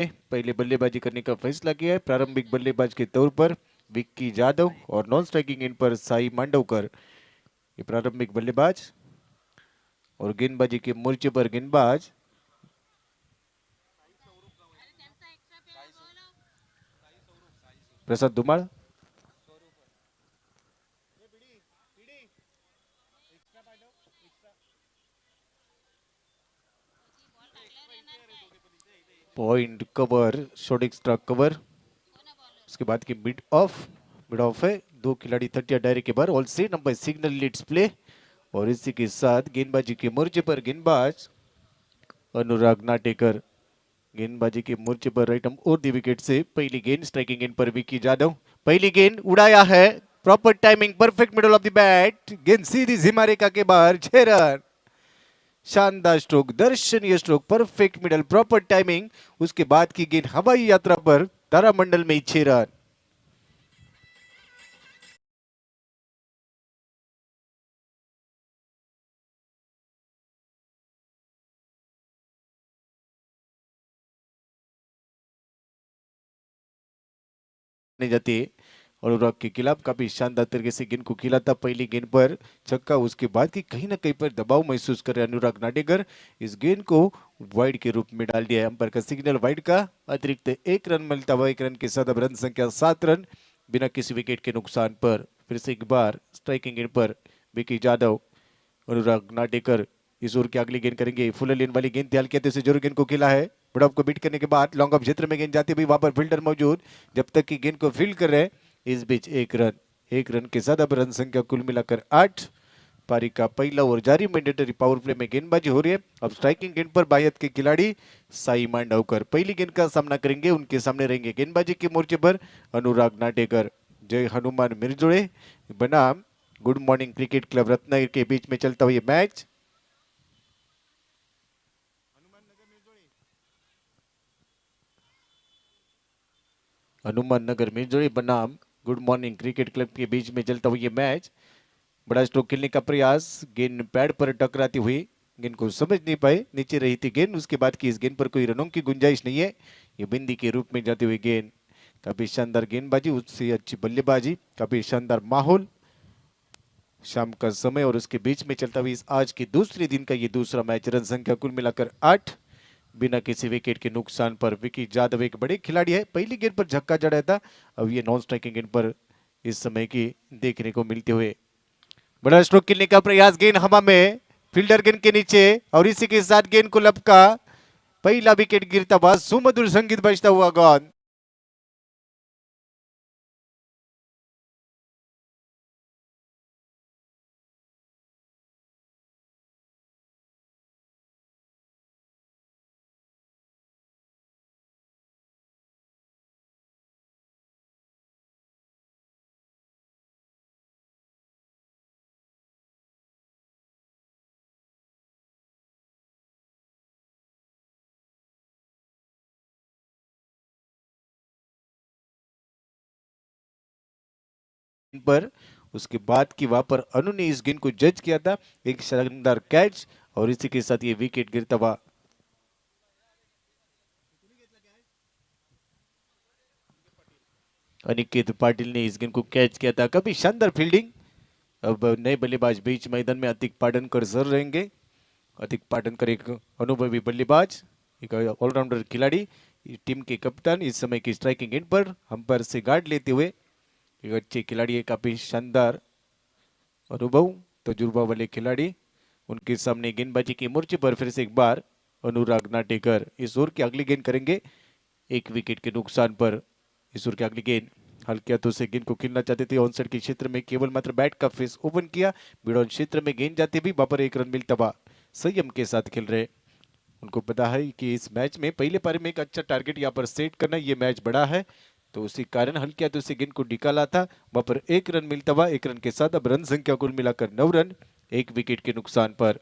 पहले बल्लेबाजी करने का फैसला किया है। प्रारंभिक बल्लेबाज के तौर पर विक्की जाधव और नॉन स्ट्राइकिंग एंड पर साई मांडवकर ये प्रारंभिक बल्लेबाज। और गेंदबाजी के मोर्चे पर गेंदबाज Prasad Dhumal. Point cover, short extra cover. उसके बाद की मिड ऑफ है। दो खिलाड़ी 30 डायरे के बाहर। All set number signal leads play. और इसी के साथ गेंदबाजी के मोर्चे पर गेंदबाज अनुराग नाटेकर। गेंदबाजी के मोर्चे पर राइट और दी विकेट से पहली गेंद स्ट्राइकिंग एंड पर विक्की जाधव। पहली गेंद उड़ाया है। Proper timing, perfect middle of the bat. गेंद सीधी सीमा रेखा के बाहर, 6 रन। शानदार स्ट्रोक, दर्शनीय stroke, perfect middle, proper timing. उसके बाद की गेंद हवाई यात्रा पर तारामंडल में 6 रन। नहीं जाती और अनुराग के खिलाफ काफी शानदार तरीके से गेंद को खेला था। पहली गेंद पर छक्का। उसके बाद की कहीं ना कहीं पर दबाव महसूस कर रहे अनुराग नाटेकर। इस गेंद को वाइड के रूप में डाल दिया है अंपायर का सिग्नल वाइड का। अतिरिक्त 1 रन मिलता हुआ 1 रन के साथ अब रन संख्या 7 रन बिना किसी विकेट के नुकसान पर। फिर से एक बार स्ट्राइकिंग एंड पर विक्की जाधव, अनुराग नाटेकर इस ओवर की अगली गेंद करेंगे। फुल लेन वाली गेंद ध्यान किया से जरूर गेंद को खेला है। बड़ा को बीट करने के बाद लॉन्ग ऑफ क्षेत्र में गेंद जाती हुई, वहां पर फील्डर मौजूद। जब तक की गेंद को फील्ड कर रहे हैं, इस बीच 1 रन के साथ अब रन संख्या कुल मिलाकर 8। पारी का पहला ओवर जारी। मैंडेटरी पावर प्ले में गेंदबाजी हो रही है। अब स्ट्राइकिंग गेंद पर बायत के खिलाड़ी साई मांडवकर पहली गेंद का सामना करेंगे। उनके सामने रहेंगे गेंदबाजी के मोर्चे पर अनुराग नाटेकर। जय हनुमान मिर्जोड़े बनाम good morning cricket club Ratnagiri के बीच में चलता हुआ ये मैच। हनुमान नगर मिर्जोड़े बनाम गुड मॉर्निंग क्रिकेट क्लब के बीच में चलता हुआ ये मैच। बड़ा स्ट्रोक खेलने का प्रयास, गेंद पैड पर टकराती हुई, गेंद को समझ नहीं पाए, नीचे रही थी गेंद। उसके बाद की इस गेंद पर कोई रनों की गुंजाइश नहीं है। ये बिंदी के रूप में जाती हुई गेंद। काफी शानदार गेंदबाजी, उससे अच्छी बल्लेबाजी, काफी शानदार माहौल। शाम का समय और उसके बीच में चलता हुआ इस आज के दूसरे दिन का ये दूसरा मैच। रन संख्या कुल मिलाकर 8 बिना किसी विकेट के नुकसान पर। विक्की जाधव एक बड़े खिलाड़ी है। पहली गेंद पर झक्का जड़ा था। अब ये नॉन स्ट्राइकिंग गेंद पर इस समय की देखने को मिलते हुए। बड़ा स्ट्रोक खेलने का प्रयास, गेंद हवा में, फील्डर गेंद के नीचे और इसी के साथ गेंद को लपका। पहला विकेट गिरता हुआ, सुमधुर संगीत बजता हुआ गेंद। पर उसके बाद की वहां पर अनु ने इस गेंद को जज किया था। एक शानदार कैच और इसी के साथ ये विकेट गिरता हुआ। अनिकेत पाटिल ने इस गेंद को कैच किया था। काफी शानदार फील्डिंग। अब नए बल्लेबाज बीच मैदान में अतिक पाटनकर सर रहेंगे। अतिक पाटनकर एक अनुभवी बल्लेबाज, एक ऑलराउंडर खिलाड़ी, टीम के कप्तान। इस समय की स्ट्राइकिंग एंड पर अंपायर से गार्ड लेते हुए एक अच्छे खिलाड़ी है। काफी शानदार अनुभव, तजुर्बा वाले खिलाड़ी। उनके सामने गेंदबाजी के मोर्चे पर फिर से एक बार अनुराग नाटेकर इस ओवर की अगली गेंद करेंगे। 1 विकेट के नुकसान पर इस ओवर की अगली गेंद। हल्के हाथों से गेंद को खेलना चाहते थे। ऑन साइड के क्षेत्र में केवल मात्र बैट का फेस ओपन किया। मिड क्षेत्र में गेंद जाते भी वहां पर 1 रन मिलता हुआ। संयम के साथ खेल रहे। उनको पता है कि इस मैच में पहले पारी में एक अच्छा टारगेट यहाँ पर सेट करना। ये मैच बड़ा है तो उसी कारण हल्के हाथों से गेंद को निकाला था। वहां पर 1 रन मिलता हुआ। 1 रन के साथ अब रन संख्या कुल मिलाकर 9 रन 1 विकेट के नुकसान पर।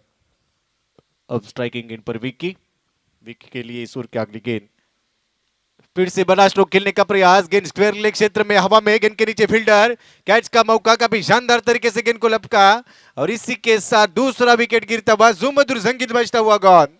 अब स्ट्राइकिंग गेंद पर विक्की के लिए इस ओवर की अगली गेंद। फिर से बड़ा स्ट्रोक खेलने का प्रयास, गेंद स्क्वायर लेग क्षेत्र में हवा में, गेंद के नीचे फील्डर, कैच का मौका, काफी शानदार तरीके से गेंद को लपका और इसी के साथ दूसरा विकेट गिरता हुआ, सुमधुर संगीत बजता हुआ गेंद।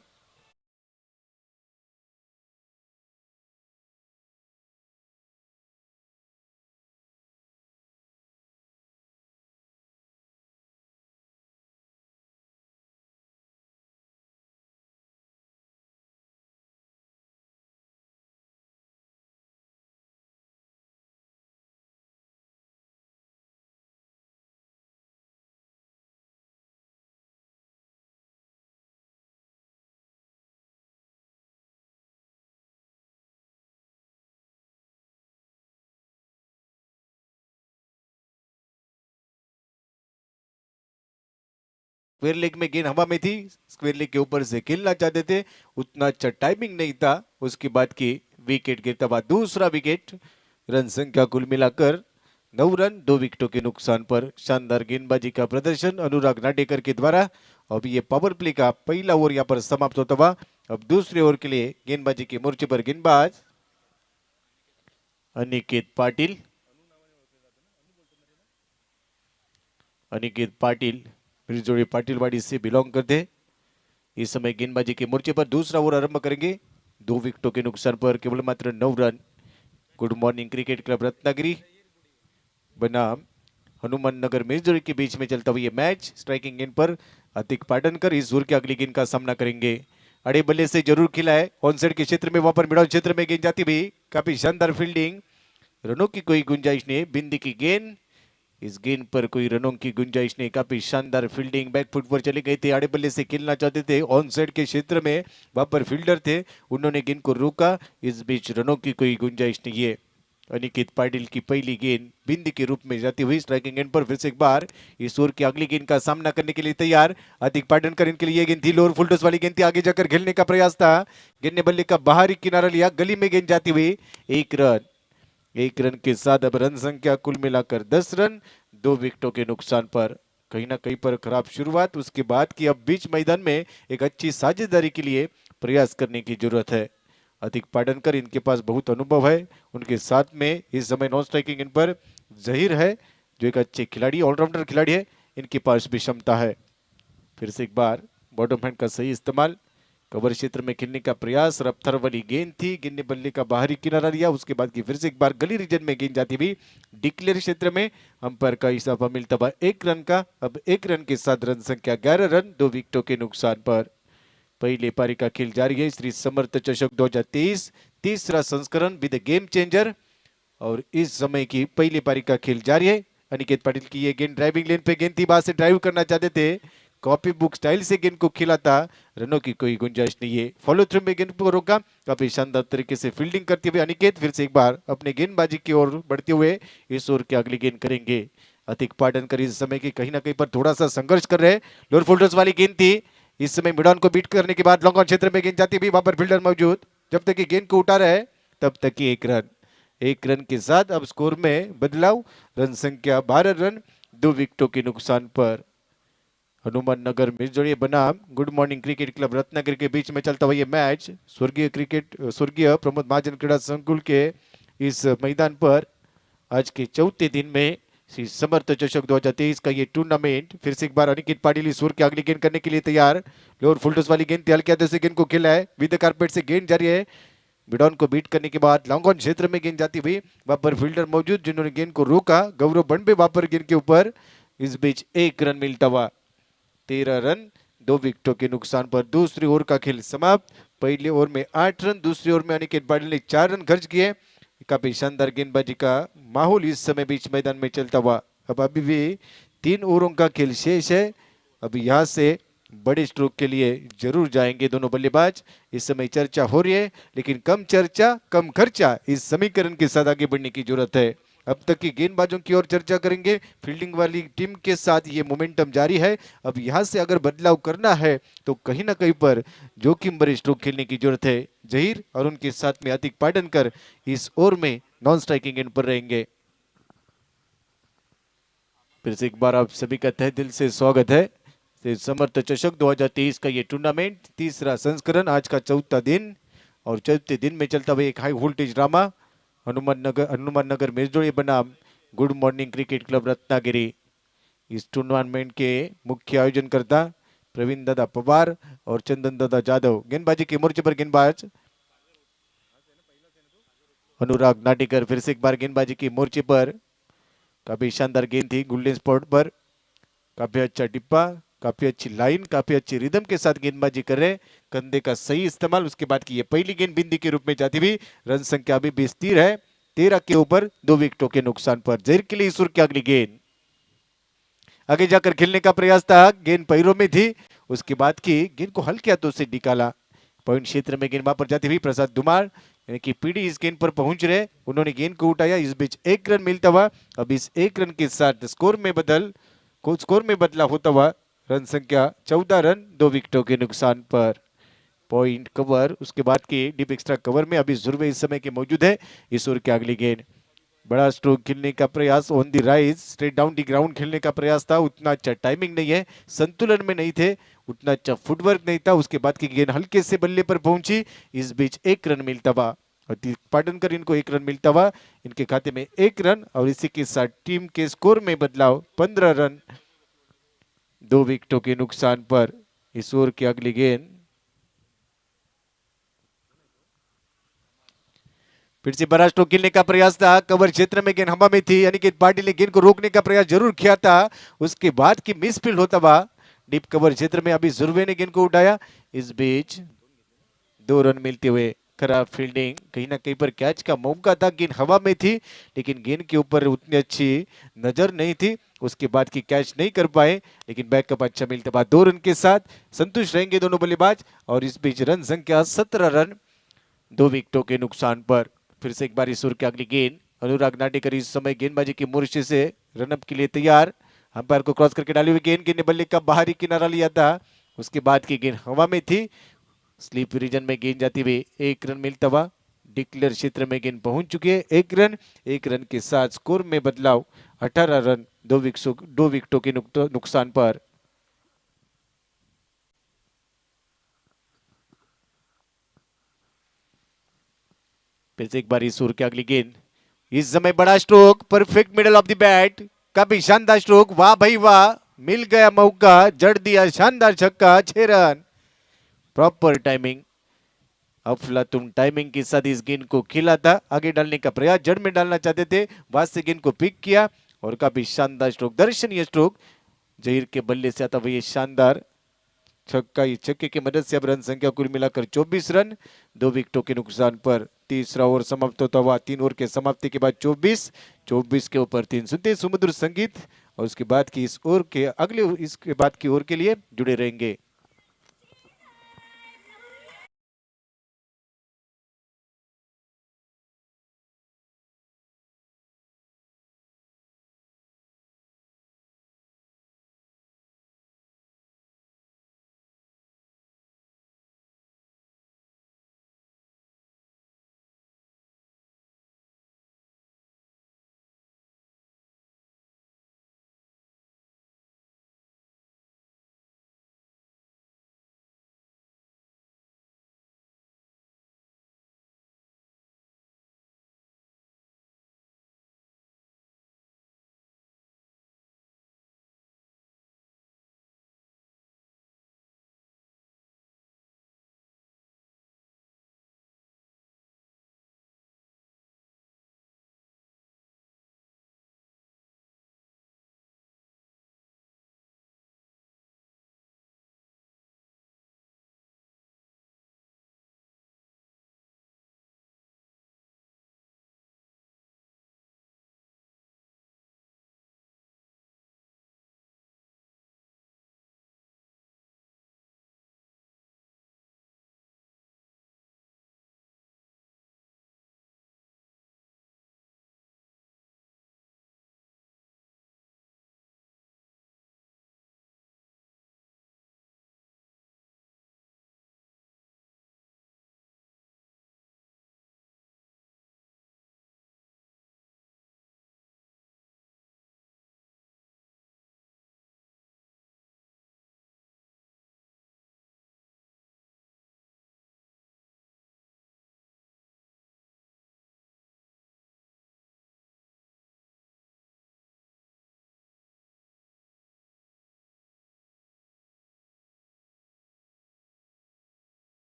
स्क्वायर लेग में गेंद हवा में थी, स्क्वायर लेग के ऊपर से खेलना चाहते थे, उतना अच्छा टाइमिंग नहीं था। उसके बाद की विकेट गिरता हुआ दूसरा विकेट। रन संख्या कुल मिलाकर 9 रन, 2 विकेटों के नुकसान पर। शानदार गेंदबाजी का प्रदर्शन अनुराग नाटेकर के द्वारा। अब ये पावर प्ले का पहला ओवर यहाँ पर समाप्त होता हुआ। अब दूसरे ओवर के लिए गेंदबाजी के मोर्चे पर गेंदबाज अनिकेत पाटिल। अनिकेत पाटिल जोड़ी पाटिलवाड़ी से बिलोंग करते हैं। इस समय गेंदबाजी के मोर्चे पर दूसरा ओवर आरंभ करेंगे। 2 विकेटों के नुकसान पर केवल मात्र 9 run. Good morning cricket club Ratnagiri बनाम हनुमान नगर मेजोरी के बीच में चलता हुआ ये मैच। स्ट्राइकिंग गेंद पर अतिक पाटनकर इस ओवर की अगली गेंद का सामना करेंगे। अड़े बल्ले से जरूर खिला है, ऑन साइड के क्षेत्र में, वहां पर मिड ऑन क्षेत्र में गेंद जाती हुई, काफी शानदार फील्डिंग। रनों की कोई गुंजाइश नहीं, बिंदी की गेंद, इस गेंद पर कोई रनों की गुंजाइश नहीं। काफी शानदार फील्डिंग, बैक फुट पर चले गए थे, आड़े बल्ले से खेलना चाहते थे, ऑन साइड के क्षेत्र में, वहां पर फील्डर थे, उन्होंने गेंद को रोका। इस बीच रनों की कोई गुंजाइश नहीं है। अनिकेत पाटिल की पहली गेंद बिंदी के रूप में जाती हुई स्ट्राइकिंग गेंद पर फिर से एक बार इस ओवर की अगली गेंद का सामना करने के लिए तैयार अतिक पाटनकर। इनके लिए गेंद थी, लोअर फुल टॉस वाली गेंद थी, आगे जाकर खेलने का प्रयास था, गेंद ने बल्ले का बाहरी किनारा लिया, गली में गेंद जाती हुई, 1 रन के साथ अब रन संख्या कुल मिलाकर 10 रन, 2 विकेटों के नुकसान पर। कहीं ना कहीं पर खराब शुरुआत, उसके बाद की अब बीच मैदान में एक अच्छी साझेदारी के लिए प्रयास करने की जरूरत है। अतिक पाटनकर, इनके पास बहुत अनुभव है, उनके साथ में इस समय नॉन स्ट्राइकिंग इन पर जहीर है, जो एक अच्छे खिलाड़ी, ऑलराउंडर खिलाड़ी है, इनके पास भी क्षमता है। फिर से एक बार बॉटम हैंड का सही इस्तेमाल, कवर क्षेत्र में खेलने का प्रयास, रफ्तार वाली गेंद थी, गेंद ने बल्ले का बाहरी किनारा लिया, उसके बाद की फिर से एक बार गली रीजन में गेंद जाती हुई, डिक्लेयर क्षेत्र में, अंपायर का इशारा मिलता हुआ 1 रन का। अब 1 रन के साथ रन संख्या 11 रन, 2 विकेटों के नुकसान पर। पहले पारी का खेल जारी है, श्री समर्थ चषक 2023 तीसरा संस्करण विद गेम चेंजर, और इस समय की पहली पारी का खेल जारी है। अनिकेत पाटिल की ये गेंद ड्राइविंग लेन पे गेंद थी, बाहर से ड्राइव करना चाहते थे, कॉपी बुक स्टाइल से गेंद को खेला था, रनों की कोई गुंजाइश नहीं है। फॉलो थ्रू में गेंद को रोका, काफी शानदार तरीके से फील्डिंग करते हुए अनिकेत फिर से एक बार अपने गेंदबाजी की ओर बढ़ते हुए इस ओवर की अगली गेंद करेंगे। अतिक पाटनकर इस समय की कहीं ना कहीं पर थोड़ा सा संघर्ष कर रहे हैं, लोअर फोल्डर्स वाली गेंद थी, इस समय मिडॉन को बीट करने के बाद लॉन्ग ऑन क्षेत्र में गेंद जाती हुई, वहां पर फील्डर मौजूद, जब तक कि गेंद को उठा रहे तब तक की 1 रन के साथ अब स्कोर में बदलाव, रन संख्या 12 रन, 2 विकेटों के नुकसान पर। हनुमान नगर मिर्जोड़ी बनाम good morning cricket club Ratnagiri के बीच में चलता हुआ ये मैच स्वर्गीय प्रमोद महाजन क्रीड़ा संकुल के इस मैदान पर आज के चौथे दिन में श्री समर्थ चषक 2023 का ये टूर्नामेंट। फिर से एक बार अनिकेत पाटिल इस ओवर की अगली गेंद करने के लिए तैयार, लोअर फुल टॉस वाली गेंद थी, हल्के हाथों से गेंद को खेला है, विद कारपेट से गेंद जारी है, बिडॉन को बीट करने के बाद लॉन्ग ऑन क्षेत्र में गेंद जाती हुई, वहां पर फील्डर मौजूद जिन्होंने गेंद को रोका, गौरव बनबे वहां पर गेंद के ऊपर, इस बीच 1 रन मिलता हुआ, 13 रन, 2 विकेटों के नुकसान पर। दूसरी ओवर का खेल समाप्त, पहले ओवर में 8 रन, दूसरी ओवर में अनिकेत पाटिल ने 4 रन खर्च किए। काफी शानदार गेंदबाजी का माहौल इस समय बीच मैदान में चलता हुआ। अब अभी भी 3 ओवरों का खेल शेष है, अब यहां से बड़े स्ट्रोक के लिए जरूर जाएंगे दोनों बल्लेबाज। इस समय चर्चा हो रही है, लेकिन कम चर्चा कम खर्चा, इस समीकरण के साथ आगे बढ़ने की जरूरत है। अब तक की गेंदबाजों की ओर चर्चा करेंगे, फील्डिंग वाली टीम के साथ ये मोमेंटम जारी है, अब यहां से अगर बदलाव करना है तो कहीं ना कहीं पर जोखिम भरे स्ट्रोक खेलने की जरूरत है। जहीर और उनके साथ में अतिक पाटनकर इस ओवर में नॉन स्ट्राइकिंग एंड पर रहेंगे। फिर से एक बार आप सभी का तहे दिल से स्वागत है। समर्थ चषक 2023 का ये टूर्नामेंट तीसरा संस्करण, आज का चौथा दिन, और चौथे दिन में चलता हुआ एक high voltage drama Hanuman Nagar Mejodi बनाम good morning cricket club Ratnagiri. इस टूर्नामेंट के मुख्य आयोजनकर्ता प्रवीण दादा पवार और चंदन दादा जादव। गेंदबाजी के मोर्चे पर गेंदबाज अनुराग नाटेकर, फिर से एक बार गेंदबाजी के मोर्चे पर, काफी शानदार गेंद थी गोल्डन स्पॉट पर, काफी अच्छा टिप्पा, काफी अच्छी लाइन, काफी अच्छी रिदम के साथ गेंदबाजी कर रहे, कंधे का सही इस्तेमाल, उसके बाद की ये पहली गेंद बिंदी के रूप में जाती हुई, रन संख्या अभी भी स्थिर है 13 के ऊपर, 2 विकेटों के नुकसान पर। जहीर के लिए ईश्वर की अगली गेंद, आगे जाकर खेलने का प्रयास था, गेंद पैरों में थी, उसके बाद की गेंद को हल्के हाथों से निकाला, पॉइंट क्षेत्र में गेंद वहां पर जाती हुई, प्रसाद धुमार यानी कि पीडी इस गेंद पर पहुंच रहे, उन्होंने गेंद को उठाया, इस बीच 1 रन मिलता हुआ। अब इस 1 रन के साथ स्कोर में बदला होता हुआ रन संख्या 14 रन 2 विकेटों के नुकसान पर। पॉइंट कवर, उसके बाद के डीप एक्स्ट्रा कवर में अभी जुर्वे इस समय के मौजूद है। इस ओवर की अगली गेंद, बड़ा स्ट्रोक खेलने का प्रयास, on the rise straight down the ground खेलने का प्रयास था, उतना अच्छा टाइमिंग नहीं है, संतुलन में नहीं थे, उतना अच्छा फुटवर्क नहीं था। उसके बाद की गेंद हल्के से बल्ले पर पहुंची, इस बीच एक रन मिलता हुआ, पाटनकर इनको एक रन मिलता हुआ, इनके खाते में एक रन, और इसी के साथ टीम के स्कोर में बदलाव, 15 रन 2 विकेटों के नुकसान पर। इस ओवर की अगली गेंद, फिर से बड़ा स्ट्रोक खेलने का प्रयास था, कवर क्षेत्र में गेंद हवा में थी, यानी कि पाटिल ने गेंद को रोकने का प्रयास जरूर किया था, उसके बाद की मिसफील्ड होता हुआ डीप कवर क्षेत्र में अभी जुर्वे ने गेंद को उठाया, इस बीच 2 रन मिलते हुए। खराब फील्डिंग, कहीं ना कहीं पर कैच का मौका था, गेंद हवा में थी लेकिन गेंद के ऊपर उतनी अच्छी नजर नहीं थी, उसके बाद की कैच नहीं कर पाए, लेकिन बैकअप अच्छा मिलते बाद 2 रन के साथ संतुष्ट रहेंगे दोनों बल्लेबाज। और इस बीच रन संख्या 17 रन 2 विकेटों के नुकसान पर। फिर से एक बार इस ओवर की अगली गेंद, अनुराग नाटेकर इस समय गेंदबाजी की मुर्शे से रनअप के लिए तैयार, अंपायर को क्रॉस करके डाली हुई गेंद ने बल्ले का बाहरी किनारा लिया था, उसके बाद की गेंद हवा में थी, स्लीप रीजन में गेंद जाती हुई 1 रन मिलता हुआ, डिक्लेयर क्षेत्र में गेंद पहुंच चुकी है, 1 रन के साथ स्कोर में बदलाव, 18 रन 2 विकेटों के नुकसान पर। फिर से एक बार इस ओवर की अगली गेंद, इस समय बड़ा stroke, perfect middle of the bat, काफी शानदार स्ट्रोक, वाह भाई वाह, मिल गया मौका, जड़ दिया शानदार छक्का, 6 रन, प्रॉपर टाइमिंग, अफलातुन टाइमिंग के साथ इस गेंद को खेला था, आगे डालने का प्रयास, जड़ में डालना चाहते थे, बाद से गेंद को पिक किया और काफी शानदार स्ट्रोक, दर्शनीय स्ट्रोक, जहीर के बल्ले से आता हुआ ये शानदार छक्का, इस छक्के की मदद से अब रन संख्या कुल मिलाकर 24 रन 2 विकेटों के नुकसान पर। तीसरा ओवर समाप्त होता हुआ, 3 ओवर के समाप्ति के बाद 24 के ऊपर 3 सुनते सुमधुर संगीत, और उसके बाद की इस ओवर के अगले, इसके बाद की ओवर के लिए जुड़े रहेंगे।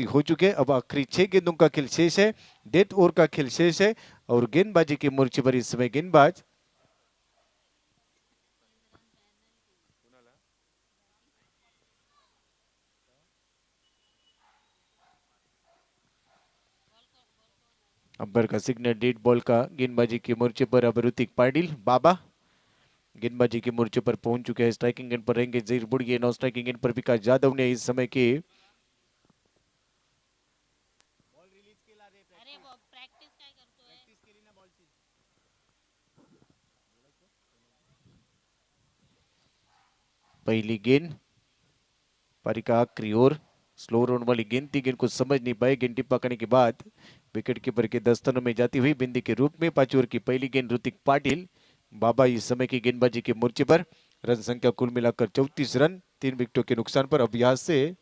हो चुके। अब आखिरी 6 गेंदों का खेल शेष है, डेथ ओवर का खेल शेष है और गेंदबाजी के मोर्चे पर इस समय गेंदबाज अंपायर का सिग्नल डेड बॉल का। गेंदबाजी के मोर्चे पर अब ऋतिक पाटिल बाबा गेंदबाजी के मोर्चे पर पहुंच चुके हैं। स्ट्राइकिंग एंड पर रहेंगे जहीर बुड़िए, नौ स्ट्राइकिंग एंड पर विकास यादव ने इस समय की पहली गेंद पारी का आखिरी ओवर। स्लो रन वाली गेंद थी, गेंद को समझ नहीं पाए। गेंद टिप्पा करने के बाद विकेट कीपर के दस्तनों में जाती हुई बिंदी के रूप में 5 ओवर की पहली गेंद ऋतिक पाटिल बाबा इस समय की गेंदबाजी के मोर्चे पर। रन संख्या कुल मिलाकर 34 रन, 3 विकेटों के नुकसान पर। अब यहां से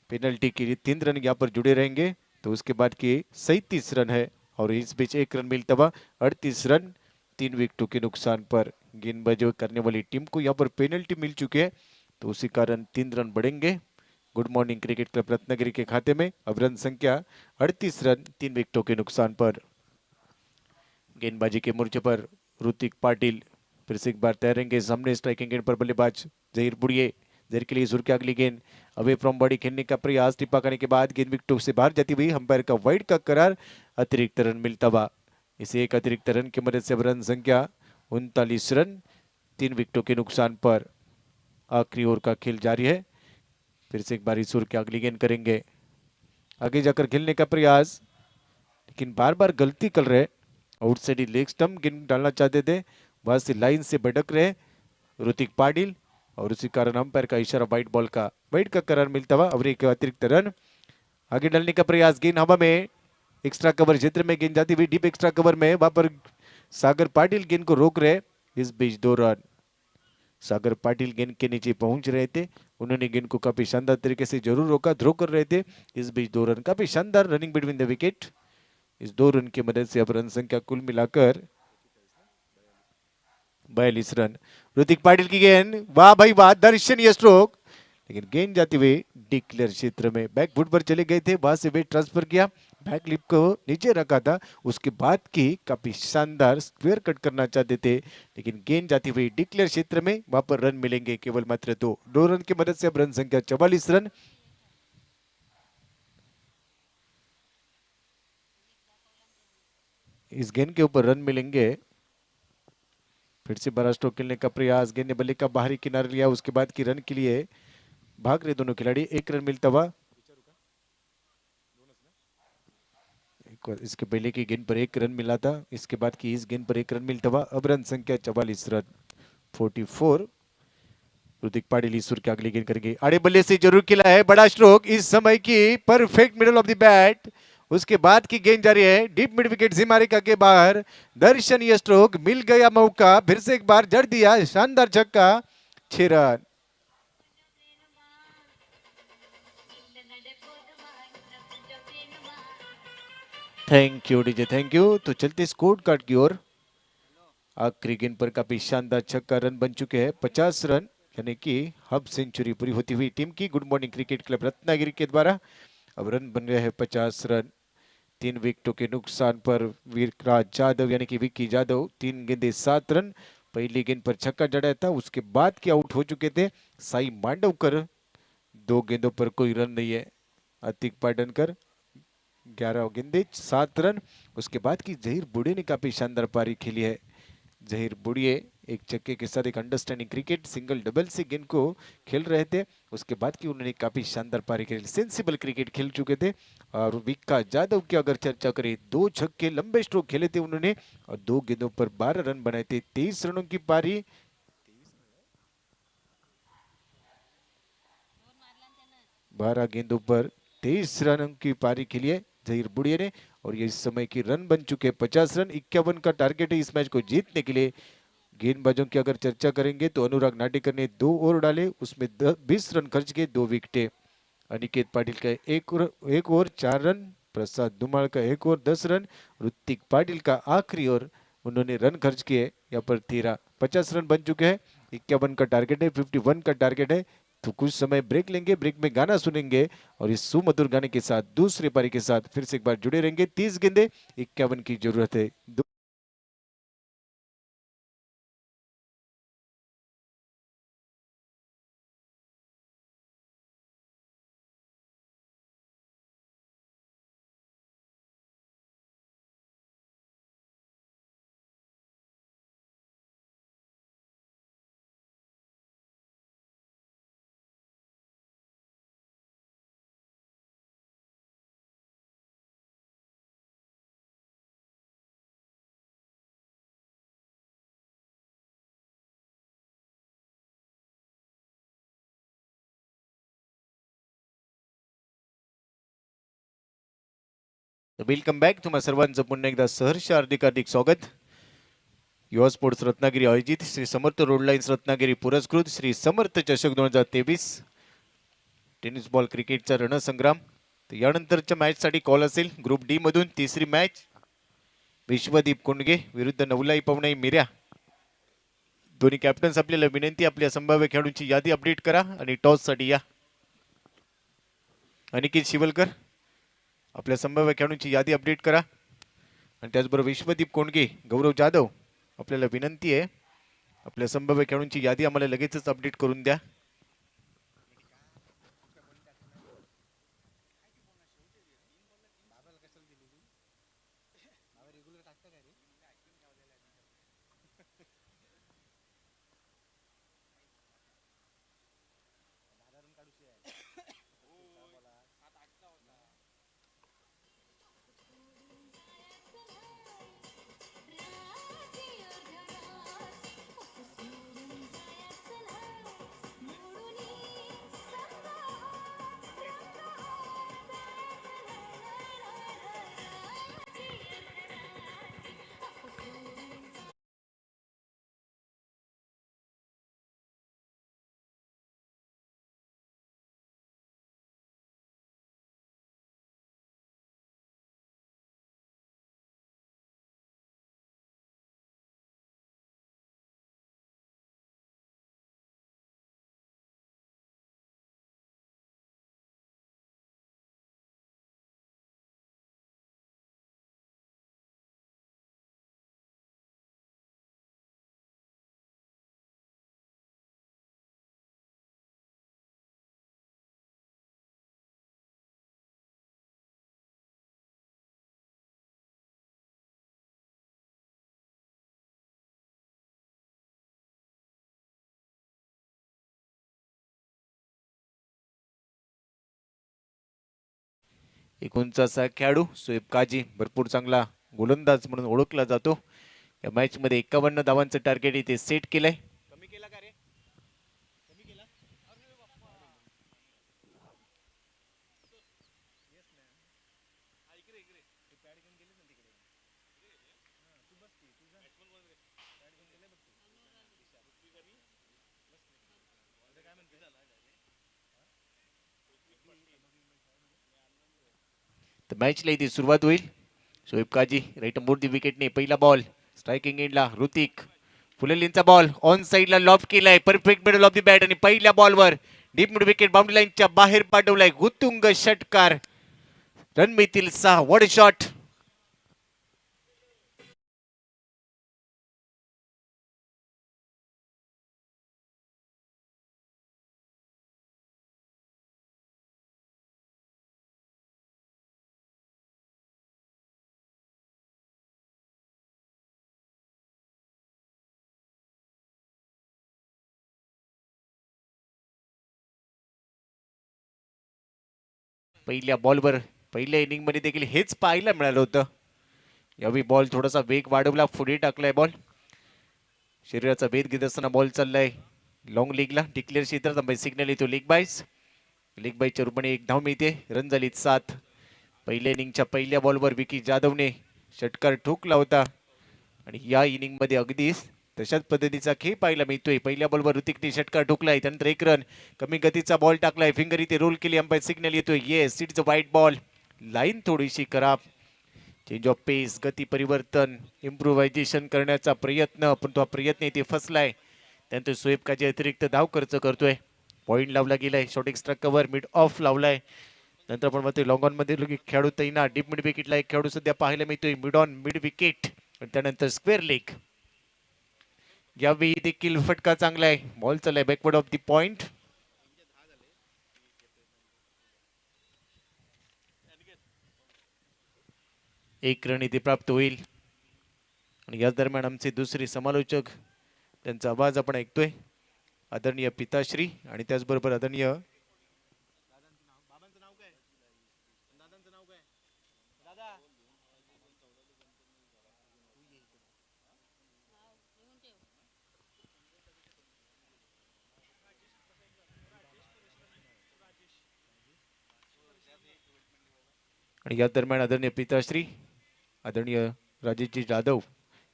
पेनल्टी के लिए 3 रन यहां पर जुड़े रहेंगे, तो उसके बाद की 37 रन है और इस बीच 1 रन मिलता हुआ 38 रन, 3 विकेटों के नुकसान पर। गेंदबाजी करने वाली टीम को यहां पर पेनल्टी मिल चुकी है, तो उसी कारण 3 रन बढ़ेंगे good morning cricket club Ratnagiri के खाते में। अब रन संख्या 38 रन, 3 विकेटों के नुकसान पर। गेंदबाजी के मोर्चे पर ऋतिक पाटिल फिर से एक बार तैरेंगे सामने। स्ट्राइकिंग गेंद पर बल्लेबाज जहीर बुड़िए, जहीर के लिए सुर की अगली गेंद अवे फ्रॉम बॉडी खेलने का प्रयास, टिप्पा करने के बाद गेंद विकेटों से बाहर जाती हुई अंपायर का वाइड का करार, अतिरिक्त रन मिलता हुआ। इसे एक अतिरिक्त रन की मदद से रन संख्या 39 रन, 3 विकेटों के नुकसान पर। आखिरी ओवर का खेल जारी है। फिर से एक बार ईश्वर की अगली गेंद करेंगे, आगे जाकर खेलने का प्रयास, लेकिन बार बार गलती कर रहे। आउटसाइड लेग स्टंप गेंद डालना चाहते थे, वहां से लाइन से भटक रहे ऋतिक पाटिल और उसी कारण अंपायर का इशारा वाइड का करार मिलता हुआ। और एक अतिरिक्त रन। आगे डालने का प्रयास, गेंद हवा में एक्स्ट्रा कवर क्षेत्र में गेंद जाती हुई डीप एक्स्ट्रा कवर में, वहां पर सागर पाटिल गेंद को रोक रहे। इस बीच 2 रन। सागर पाटिल गेंद के नीचे पहुंच रहे थे, उन्होंने गेंद को काफी शानदार तरीके से जरूर रोका, थ्रो कर रहे थे। इस बीच 2 रन, काफी शानदार running between the wicket. Is 2 run की मदद से अब रन संख्या कुल मिलाकर 42 रन। ऋतिक पाटिल की गेंद, वाह भाई वाह, दर्शनीय स्ट्रोक, लेकिन गेंद जाती हुई डिक्लेयर क्षेत्र में बैक फुट पर चले गए थे, वहां से वेट ट्रांसफर किया, बैक लिप को नीचे रखा था, उसके बाद की काफी शानदार स्क्वायर कट करना चाहते थे, लेकिन गेंद जाती हुई डिक्लेयर क्षेत्र में, वहां पर रन मिलेंगे केवल मात्र 2 रन की मदद से अब रन संख्या 44 रन। इस गेंद के ऊपर रन मिलेंगे। फिर से बड़ा स्ट्रोक खेलने का प्रयास, गेंद ने बल्ले का बाहरी किनारे लिया, उसके बाद की रन के लिए भाग रहे दोनों खिलाड़ी। 1 रन मिलता हुआ, इसके पहले की गेंद पर 1 रन मिला था, इसके बाद की इस गेंद पर 1 रन मिलता हुआ। अब रन संख्या 44 रन, 44। ऋतिक पाटिल ईश्वर की अगली गेंद करेंगे, आड़े बल्ले से जरूर खेला है, बड़ा स्ट्रोक इस समय की, perfect middle of the bat. उसके बाद की गेंद जारी है डीप मिड विकेट सीमारेखा के बाहर, दर्शनीय स्ट्रोक, मिल गया मौका, फिर से एक बार जड़ दिया, शानदार छक्का, 6 run. Thank you DJ, thank you. तो चलते स्कोर कार्ड की ओर। आखिरी गेंद पर काफी शानदार छक्का, रन बन चुके हैं 50 रन, यानी कि हाफ सेंचुरी पूरी होती हुई टीम की good morning cricket club Ratnagiri के द्वारा। अब रन बन रहे हैं 50 रन, 3 विकेटों के नुकसान पर। वीरराज यादव यानी कि विक्की यादव 3 गेंदे 7 रन। पहली गेंद पर छक्का जड़ा था, उसके बाद के आउट हो चुके थे साई मांडवकर, 2 गेंदों पर कोई रन नहीं है। अतिक पाटनकर 11 गेंदे 7 रन। उसके बाद की जहीर बुड़िए ने काफी शानदार पारी खेली है। जहीर बुड़िए एक चक्के के साथ एक अंडरस्टैंडिंग क्रिकेट, सिंगल डबल से गेंद को खेल रहे थे, उसके बाद की उन्होंने काफी शानदार पारी खेली, सेंसिबल क्रिकेट खेल चुके थे। और विक्का यादव की अगर चर्चा करें, 2 छक्के लंबे स्ट्रोक खेले थे उन्होंने और 2 गेंदों पर 12 रन बनाए थे। 23 रनों की पारी, 12 गेंदों पर 23 रनों की पारी खेली है जहीर बुड़िए ने। और ये इस समय की रन बन चुके 50 रन, 51 का टारगेट है इस मैच को जीतने के लिए। गेंदबाजों की अगर चर्चा करेंगे तो अनुराग नाटेकर ने 2 ओवर डाले, उसमें 20 रन खर्च किए, 2 विकेटें। अनिकेत पाटिल का 1 ओवर 4 रन, प्रसाद धुमाल का 1 ओवर 10 रन, ऋतिक पाटिल का आखिरी ओवर उन्होंने रन खर्च किए यहाँ पर 13। 50 रन बन चुके हैं, 51 का टारगेट है, 51 का टारगेट है, तो कुछ समय ब्रेक लेंगे, ब्रेक में गाना सुनेंगे और इस सुमधुर गाने के साथ दूसरी पारी के साथ फिर से एक बार जुड़े रहेंगे। 30 गेंदे 51 की जरूरत है। Welcome back. तुम्हा सर्वांचं पुन्हा एकदा सहर्ष हार्दिक हार्दिक स्वागत. युवा स्पोर्ट्स रत्नागिरी आयोजित श्री समर्थ रोड लाईन्स रत्नागिरी पुरस्कृत श्री समर्थ चषक 2023 टेनिस बॉल क्रिकेटचा रणसंग्राम. तर यानंतरच्या मॅचसाठी कॉल असेल ग्रुप डी मधून तिसरी मॅच विश्वदीप कोंडगे विरुद्ध नवलाई पवनाई मिऱ्या. दोन्ही कॅप्टन्स आपल्याला विनंती आपल्या संभाव्य खेळाडूंची यादी अपडेट करा आणि टॉस साठी या. अनिकेत शिवलकर आपल्या संभाव्य खेळाडूंची यादी अपडेट करा आणि त्याचबरोबर विश्वदीप कोंडगे गौरव जाधव आपल्याला विनंती आहे आपल्या संभाव्य खेळाडूंची यादी आम्हाला लगेचच अपडेट करून द्या. एकोणचा खेळाडू सोएब काजी भरपूर चांगला गोलंदाज म्हणून ओळखला जातो. या मॅच मध्ये 51 धावांचं टार्गेट इथे सेट केलंय. तर मॅचला इथे सुरुवात होईल. शोएब काजी राईट मोर विकेटने पहिला बॉल स्ट्रायकिंग एंडला ऋतिक फुलेलींचा बॉल ऑन साइडला लॉफ्ट केलाय perfect middle of the bat आणि पहिल्या बॉलवर डीप मिड विकेट बाउंड्री लाईनच्या बाहेर पाठवलाय गुतुंग षटकार. रणमितील 6 वॉट शॉट. पहिल्या बॉलवर पहिल्या इनिंग मध्ये देखील हेच पाहायला मिळालं होतं. यावेळी बॉल थोडासा वेग वाढवला पुढे टाकलाय बॉल. शरीराचा वेध घेत असताना बॉल चाललाय लॉंग लेगला डिक्लेअर क्षेत्रात सिग्नल येतो लेग बाईस. लेग बाईच्या रूपाने एक धाव मिळते. रन झाली 7. पहिल्या इनिंगच्या पहिल्या बॉलवर विकी जाधवने षटकार ठोकला होता आणि या इनिंग मध्ये अगदीच तशाच पद्धतीचा खेळ पाहायला मिळतोय. पहिल्या बॉलवर ऋतिकने षटकार ठोकलाय त्यानंतर 1 रन. कमी गतीचा बॉल टाकलाय फिंगर इथे रोल केली अंपायर सिग्नल येतोय येस इट्स अ वाईट बॉल. लाईन थोडीशी खराब. चेंज ऑफ पेस गती परिवर्तन इम्प्रोव्हायझेशन करण्याचा प्रयत्न पण तो प्रयत्न इथे फसलाय. त्यानंतर सोएब काजी अतिरिक्त धाव खर्च करतोय. पॉइंट लावला गेलाय. Short extra cover mid of लावलाय. नंतर आपण म्हणतोय लॉंग ऑन मध्ये लोक खेळाडू तैना. डीप मिड विकेटला एक खेळाडू सध्या पाहायला मिळतोय. मिड ऑन मिड विकेट आणि त्यानंतर स्क्वेअर लेग. यावेळी देखील फटका चांगला आहे. बॉल चाललाय बॅकवर्ड ऑफ द पॉइंट. एक रन इथे प्राप्त होईल. आणि याच दरम्यान आमचे दुसरे समालोचक त्यांचा आवाज आपण ऐकतोय. आदरणीय पिताश्री आणि त्याचबरोबर आदरणीय आणि या दरम्यान आदरणीय पिताश्री आदरणीय राजेशजी जाधव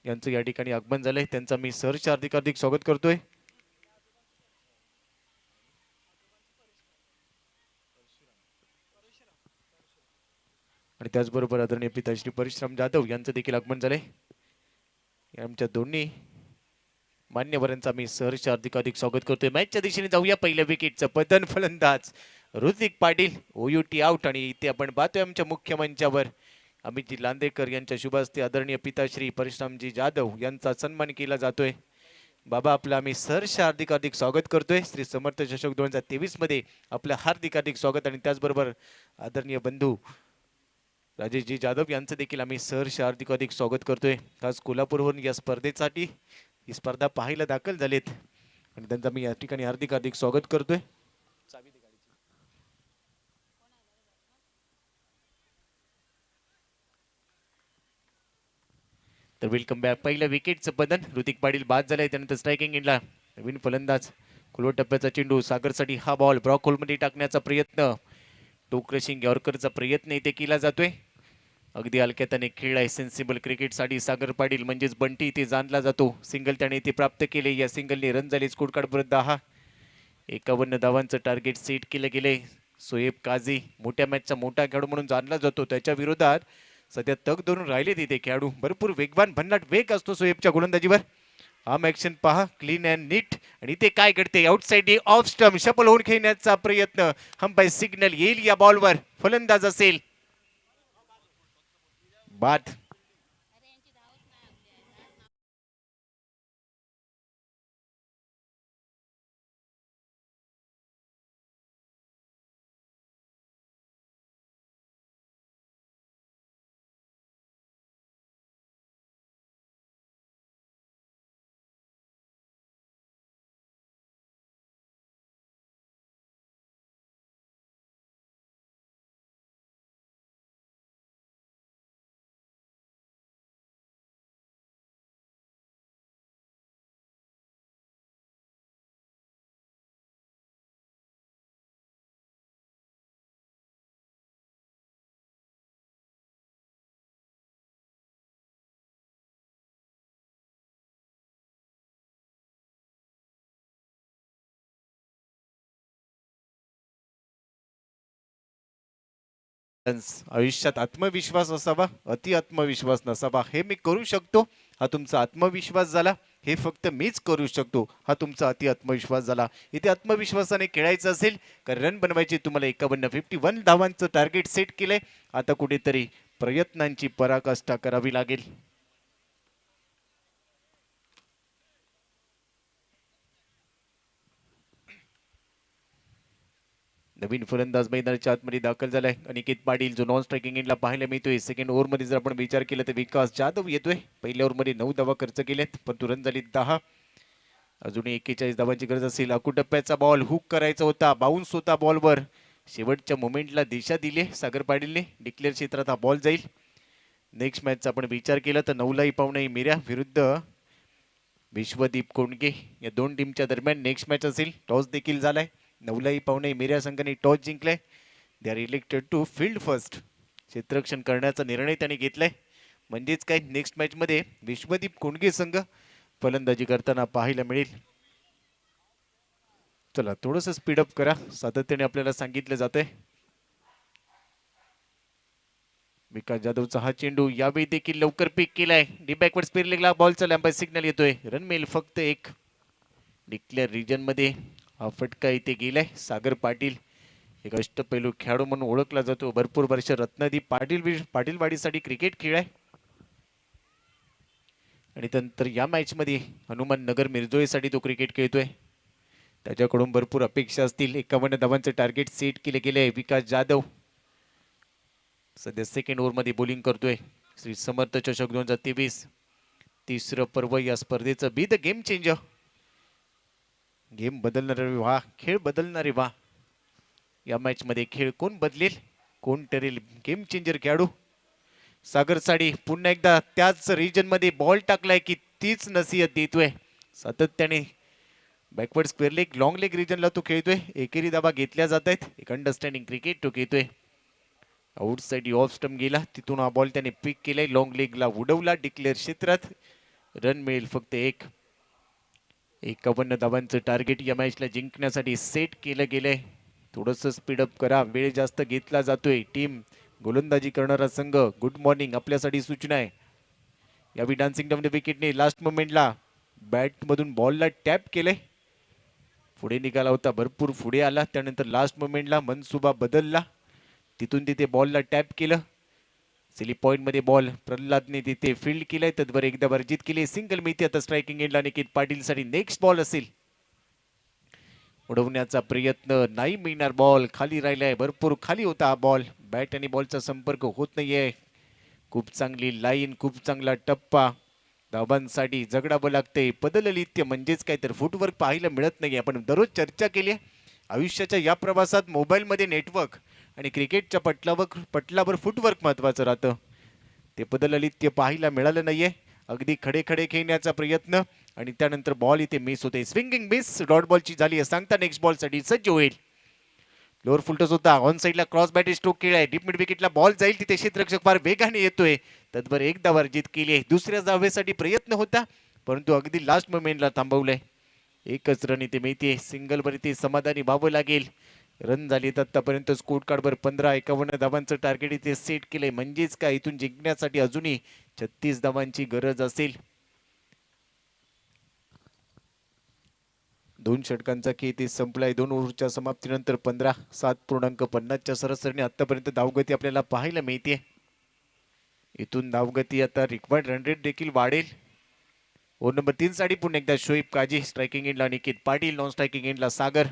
यांचं या ठिकाणी आगमन झालंय. त्यांचा मी सहर्ष हार्दिक हार्दिक स्वागत करतोय. आणि त्याचबरोबर आदरणीय पिताश्री परशुराम जाधव यांचं देखील आगमन झालंय. आमच्या दोन्ही मान्यवरांचा मी सहर्ष हार्दिक हार्दिक स्वागत करतोय. मॅचच्या दिशेने जाऊया. पहिल्या विकेटचं पतन. फलंदाज ऋतिक पाटील ओयूटी आउट. आणि इथे आपण पाहतोय आमच्या मुख्य मंचावर अमितजी लांदेकर यांच्या शुभ हस्ते आदरणीय पिताश्री परशुरामजी जाधव यांचा सन्मान केला जातोय. बाबा आपलं आम्ही सहर्ष हार्दिक हार्दिक स्वागत करतोय. श्री समर्थ चषक 2023 मध्ये आपलं हार्दिक हार्दिक स्वागत. आणि त्याचबरोबर आदरणीय बंधू राजेशजी जाधव यांचं देखील आम्ही सहर्ष हार्दिक हार्दिक स्वागत करतोय. खास कोल्हापूरवरून या स्पर्धेसाठी ही स्पर्धा पाहायला दाखल झालेत आणि त्यांचा मी या ठिकाणी हार्दिक हार्दिक स्वागत करतोय. तर वेलकम बॅक. पहिल्या विकेटचं बदन. ऋतिक पाटील बाद झालाय. त्यानंतर स्ट्रायकिंग एंडला नवीन फलंदाज. खुलवट टप्प्याचा चेंडू सागरसाठी हा बॉल ब्रॉक होलमध्ये टाकण्याचा प्रयत्न. टोक्रशिंग यॉर्करचा प्रयत्न इथे केला जातोय. अगदी हलक्यात खेळ आहे. सेन्सिबल क्रिकेटसाठी सागर पाटील म्हणजेच बंटी इथे जाणला जातो. सिंगल त्याने इथे प्राप्त केले. या सिंगलने रन झाले. स्कोर कार्ड परत 10. 51 धावांचं टार्गेट सेट केलं गेले. सोएब काझी मोठ्या मॅचचा मोठा खेळाडू म्हणून जाणला जातो. त्याच्या विरोधात सध्या तग धरून राहिले तिथे खेळाडू. भरपूर वेगवान भन्नाट वेग असतो सोएबच्या गोलंदाजीवर. आम ऍक्शन पहा. क्लीन अँड नीट. आणि ते काय करते आउटसाइड ऑफ स्टंप शपल होऊन खेळण्याचा प्रयत्न. अंपायर सिग्नल येईल या बॉलवर. फलंदाज असेल बाद. आयुष्यात आत्मविश्वास असावा. अति आत्मविश्वास नसावा. हे मी करू शकतो हा तुमचा आत्मविश्वास झाला. हे फक्त मीच करू शकतो हा तुमचा अति आत्मविश्वास झाला. इथे आत्मविश्वासाने खेळायचं असेल तर रन बनवायचे. तुम्हाला 51 धावांचं टार्गेट सेट केलंय. आता कुठेतरी प्रयत्नांची पराकाष्ठा करावी लागेल. नवीन फलंदाज मैदानाच्या आतमध्ये दाखल झालाय. अनिकेत पाटील जो नॉन स्ट्रायकिंग एंडला पाहायला मिळतोय. सेकंड ओव्हर मध्ये जर आपण विचार केला तर विकास जाधव येतोय. पहिल्या ओव्हर मध्ये 9 धावा खर्च केल्यात परंतु रन झाली 10. अजूनही 41 धावांची गरज असेल. अकुटप्प्याचा बॉल हुक करायचा होता. बाउन्स होता बॉलवर. शेवटच्या मोमेंटला दिशा दिली सागर पाटीलने. डिक्लेअर क्षेत्रात हा बॉल जाईल. नेक्स्ट मॅचचा आपण विचार केला तर नवलाई पावणे मिऱ्या विरुद्ध विश्वदीप कोंडके या दोन टीमच्या दरम्यान नेक्स्ट मॅच असेल. टॉस देखील झालाय. नवलाई पावणे मिऱ्या संघाने टॉस जिंकलाय. They are elected to field first. क्षेत्ररक्षण करण्याचा निर्णय त्यांनी घेतलाय. म्हणजेच काय नेक्स्ट मॅच मध्ये विश्वदीप कोंडके संघ फलंदाजी करताना पाहायला मिळेल. चला थोडंसं स्पीडअप करा. सातत्याने आपल्याला सांगितलं जातंय. विकास जाधवचा हा चेंडू यावेळी देखील लवकर पिक केलाय. डी बॅकवर्ड स्पिन लेगला बॉलचा लॅम्पाय सिग्नल येतोय. रन मिळेल फक्त एक. डिक्लेअर रिजन मध्ये हा फटका इथे गेलाय. सागर पाटील एक अष्टपैलू खेळाडू म्हणून ओळखला जातो. भरपूर वर्ष रत्नदीप पाटीलवाडीसाठी क्रिकेट खेळाय. आणि नंतर या मॅच मध्ये हनुमान नगर मिरजोळीसाठी तो क्रिकेट खेळतोय. त्याच्याकडून भरपूर अपेक्षा असतील. 51 धावांचे टार्गेट सेट केले गेले. विकास जाधव सध्या सेकंड ओव्हर मध्ये बॉलिंग करतोय. श्री समर्थ चषक 2023 तिसरं पर्व या स्पर्धेचं. बी द गेम चेंजर. गेम बदलणारे वा, खेळ बदलणारे वा. या मॅच मध्ये खेळ कोण बदलेल, कोण ठरेल गेम चेंजर खेळाडू. सागर साडी पुन्हा एकदा त्याच रिजन मध्ये बॉल टाकलाय की तीच नसीहत देतोय. सातत्याने backward square leg long leg रिजनला तो खेळतोय. एकेरी धावा घेतल्या जात आहेत. एक अंडरस्टँडिंग क्रिकेट तो खेळतोय. आउटसाइड ऑफ स्टंप गेला, तिथून हा बॉल त्याने पिक केलाय. लॉंग लेगला उडवला. डिक्लेअर क्षेत्रात रन मिळेल फक्त एक. 51 धावांचं टार्गेट या मॅचला जिंकण्यासाठी सेट केलं गेलंय. थोडस स्पीडअप करा, वेळ जास्त घेतला जातोय. टीम गोलंदाजी करणारा संघ गुड मॉर्निंग, आपल्यासाठी सूचना आहे. यावेळी डान्सिंग डमने विकेटने लास्ट मोमेंटला बॅट मधून बॉलला टॅप केले. पुढे निघाला होता, भरपूर पुढे आला. त्यानंतर लास्ट मोमेंटला मनसुबा बदलला, तिथून तिथे बॉलला टॅप केलं. सिली पॉइंट मध्ये बॉल प्रल्हादने तिथे फील्ड केलाय. तद्वर एकदा वर्जित केली. सिंगल मिळते आता स्ट्रायकिंग एंडला निकेत पाटील साठी. नेक्स्ट बॉल असेल. उडवण्याचा प्रयत्न नाही मिळणार. बॉल खाली राहिलाय, भरपूर खाली होता हा बॉल. बॅट आणि बॉलचा संपर्क होत नाहीये. खूप चांगली लाईन, खूप चांगला टप्पा. धावांसाठी जगडावं लागते. पदललित्य म्हणजेच काय तर फुटवर्क पाहायला मिळत नाही. आपण दररोज चर्चा केली आहे. आयुष्याच्या या प्रवासात मोबाईलमध्ये नेटवर्क आणि क्रिकेटच्या पटलावर फुटवर्क महत्वाचं राहतं. ते पदललित्य पाहायला मिळालं नाहीये. अगदी खडे खडे खेळण्याचा प्रयत्न आणि त्यानंतर बॉल इथे मिस होते. स्विंगिंग मिस डॉट बॉलची झाली सांगता नेक्स्ट बॉल साठी सज्ज होईल. लोअर फुलटस होता. ऑन साइडला क्रॉस बॅट स्ट्रोक केलाय. डीप मिड विकेटला बॉल जाईल तिथे क्षेत्ररक्षक फार वेगाने येतोय. तद्वर एकदा वर्जित केली आहे. दुसऱ्या धावेसाठी प्रयत्न होता, परंतु अगदी लास्ट मोमेंटला थांबवलंय. एकच रन इथे मिळते. सिंगल वर इथे समाधानी व्हावं लागेल. रन झालीत आतापर्यंत स्कोर कार्डवर 15. 51 धावांचं टार्गेट इथे सेट केलंय. म्हणजेच काय, इथून जिंकण्यासाठी अजूनही 36 धावांची गरज असेल. 2 षटकांचा खेळ इथे संपलाय. 2 ओव्हरच्या समाप्तीनंतर 15. 7.50च्या सरासरीने आतापर्यंत धावगती आपल्याला पाहायला मिळते. इथून धावगती आता रिक्वायर्ड रन रेट देखील वाढेल. ओव्हर नंबर 3 साठी पुन्हा एकदा शोएब काजी. स्ट्रायकिंग एंडला निकेत पाटील. नॉन स्ट्रायकिंग एंडला सागर.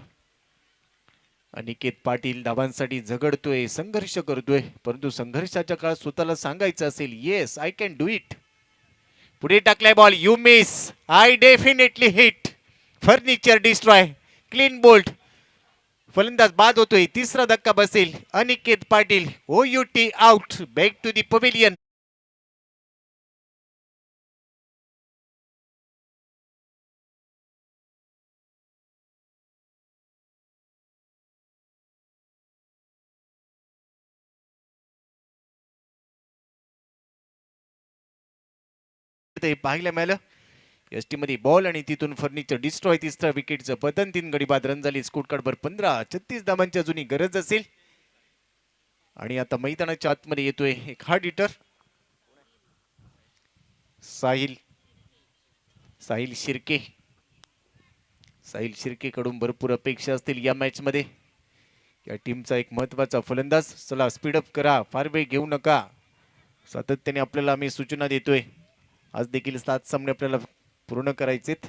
अनिकेत पाटील धावांसाठी झगडतोय, संघर्ष करतोय, परंतु संघर्षाच्या काळात स्वतःला सांगायचं असेल yes I can do it. पुढे टाकलाय ball. You miss, I definitely hit. Furniture destroy. Clean bowled. फलंदाज बाद होतोय. तिसरा धक्का बसेल. Aniket Patil OUT out. Back to the pavilion. पाहायला मिळालं. एसटी मध्ये बॉल आणि तिथून फर्निचर डिस्ट्रॉय. तिसरा विकेटचं पतन. 3 गडी बाद रन झाली. स्कोर कार्डवर 15. 36 धावांची अजूनही गरज असेल. आणि आता मैदानाच्या आतमध्ये येतोय एक हार्ड हिटर साहिल शिर्के. साहिल शिर्के कडून भरपूर अपेक्षा असतील या मॅच मध्ये. या टीमचा एक महत्वाचा फलंदाज. चला स्पीडअप करा, फार वेळ घेऊ नका. सातत्याने आपल्याला आम्ही सूचना देतोय. आज देखील 7 सामने आपल्याला पूर्ण करायचेत.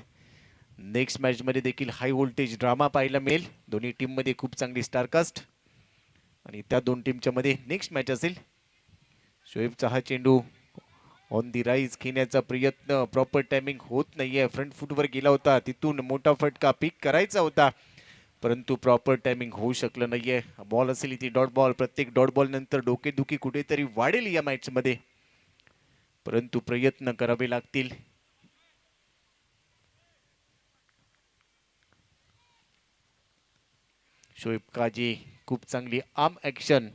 नेक्स्ट मॅच मध्ये देखील हाय व्होल्टेज ड्रामा पाहायला मिळेल. दोन्ही टीम मध्ये खूप चांगली स्टारकास्ट आणि त्या दोन टीमच्या मध्ये नेक्स्ट मॅच असेल. शोएबचा हा चेंडू ऑन दी राईज खेळण्याचा प्रयत्न. प्रॉपर टायमिंग होत नाहीये. फ्रंट फुटवर गेला होता, तिथून मोठा फटका पिक करायचा होता, परंतु प्रॉपर टायमिंग होऊ शकलं नाहीये. बॉल असेल इथे डॉट बॉल. प्रत्येक डॉट बॉल नंतर डोकेदुखी कुठेतरी वाढेल या मॅच मध्ये, परंतु प्रयत्न करावे लागतील. शोएब काजी खूप चांगली arm action.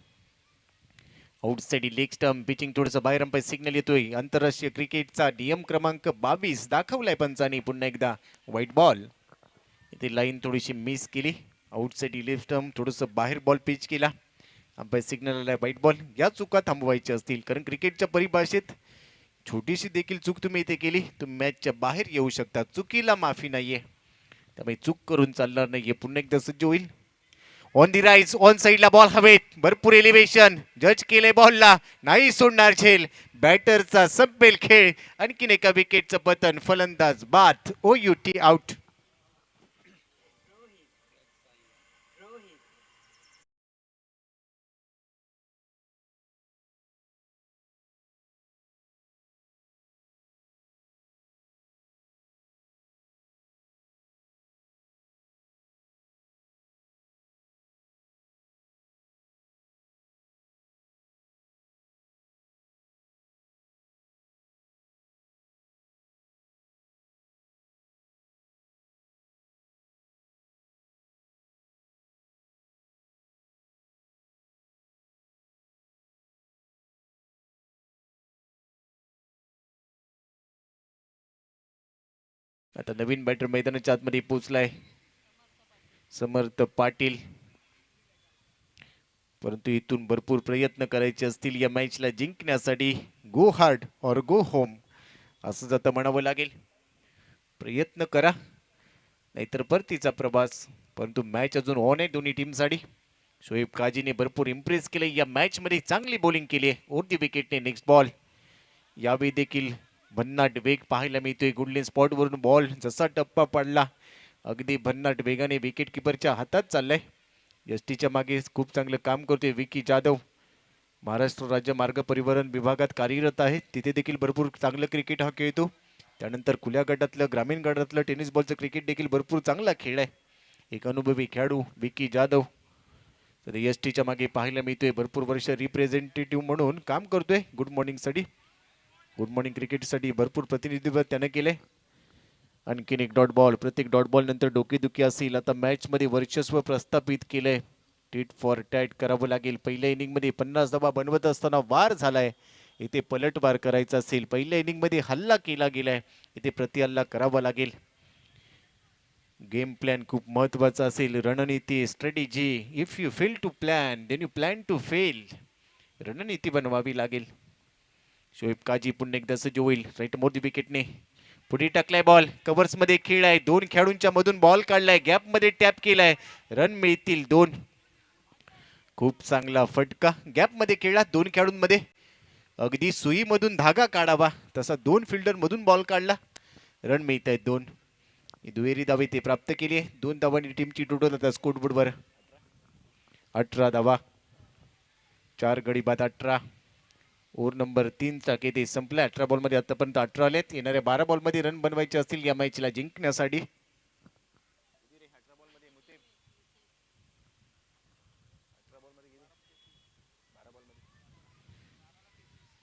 Outside leg stump. Pitching थोडंसं बाहेर अंपायर सिग्नल येतोय. आंतरराष्ट्रीय क्रिकेटचा नियम क्रमांक 22 दाखवलाय पंचांनी. पुन्हा एकदा व्हाईट बॉल. इथे लाईन थोडीशी मिस केली. आउटसाइड लेग स्टंप थोडंसं बाहेर बॉल पिच केला. अंपायर सिग्नल आलाय व्हाईट बॉल. या चुका थांबवायच्या असतील, कारण क्रिकेटच्या परिभाषेत छोटीशी देखील चूक तुम्ही इथे केली, तुम्ही मॅचच्या बाहेर येऊ शकता. चुकीला माफी नाहीये. त्यामुळे चूक करून चालणार नाही. पुन्हा एकदा सज्ज होईल. ऑन दी राईज, ऑन साईडला बॉल हवेत, भरपूर एलिव्हेशन, जज केले बॉलला, नाही सोडणार झेल. बॅटरचा सब्बेल खेळ, आणखीन एका विकेटचं पतन, फलंदाज बाद. OUT out. आता नवीन बॅटर मैदानाच्या आतमध्ये पोहोचलाय, समर्थ पाटील. परंतु इथून भरपूर प्रयत्न करायचे असतील या मॅचला जिंकण्यासाठी. गो हार्ड और गो होम असं जातं म्हणावं लागेल. प्रयत्न करा नाहीतर परतीचा प्रवास. परंतु मॅच अजून ऑन आहे दोन्ही टीमसाठी. शोएब काजीने भरपूर इम्प्रेस केले या मॅच मध्ये, चांगली बॉलिंग केली आहे. ओर दी विकेटने नेक्स्ट बॉल. यावेळी देखील भन्नाट वेग पाहायला मिळतोय. गुडलिन स्पॉट वरून बॉल जसा टप्पा पडला, अगदी भन्नाट वेगाने विकेट किपरच्या हातात चाललाय. एसटीच्या मागे खूप चांगलं काम करतोय विकी जाधव. महाराष्ट्र राज्य मार्ग परिवहन विभागात कार्यरत आहे, तिथे देखील भरपूर चांगलं क्रिकेट हा खेळतो. त्यानंतर खुल्या गटातलं, ग्रामीण गटातलं टेनिस बॉलचं क्रिकेट देखील भरपूर चांगला खेळ आहे. एक अनुभवी खेळाडू विकी जाधव तर एसटीच्या मागे पाहायला मिळतोय. भरपूर वर्ष रिप्रेझेंटेटिव्ह म्हणून काम करतोय गुड मॉर्निंगसाठी. गुड मॉर्निंग क्रिकेटसाठी भरपूर प्रतिनिधित्व त्याने केले. आणखीन एक डॉट बॉल. प्रत्येक डॉट बॉल नंतर डोकेदुखी असेल. आता मॅच मध्ये वर्चस्व प्रस्थापित केलंय. टीट फॉर टॅट करावं लागेल. पहिल्या इनिंग मध्ये 50 धावा बनवत असताना वार झालाय, इथे पलटवार करायचा असेल. पहिल्या इनिंग मध्ये हल्ला केला गेलाय, इथे प्रतिहल्ला करावा लागेल. गेम प्लॅन खूप महत्वाचा असेल. रणनीती, strategy. If you fail to plan then you plan to fail. रणनीती बनवावी लागेल. शोएब काजी पुन्हा एकदा सज्ज होईल. राईट मोदी विकेटने पुढे टाकलाय बॉल. कव्हर्स मध्ये खेळलाय, दोन खेळाडूंच्या मधून बॉल काढलाय, गॅप मध्ये टॅप केलाय. रन मिळतील 2. खूप चांगला फटका. गॅप मध्ये खेळला, दोन खेळाडूंमध्ये. अगदी सुईमधून धागा काढावा तसा 2 फिल्डर मधून बॉल काढला. रन मिळत आहेत 2. दुहेरी धावे ते प्राप्त केली. 2 धावांनी टीमची टोटल आता स्कोरबोर्डवर 18 धावा. 4 गडी बाद 18. ओव्हर नंबर 3 चा ते संपला. 18 बॉल मध्ये आतापर्यंत 18 आलेत. येणाऱ्या 12 बॉल मध्ये रन बनवायचे असतील या मॅचला जिंकण्यासाठी.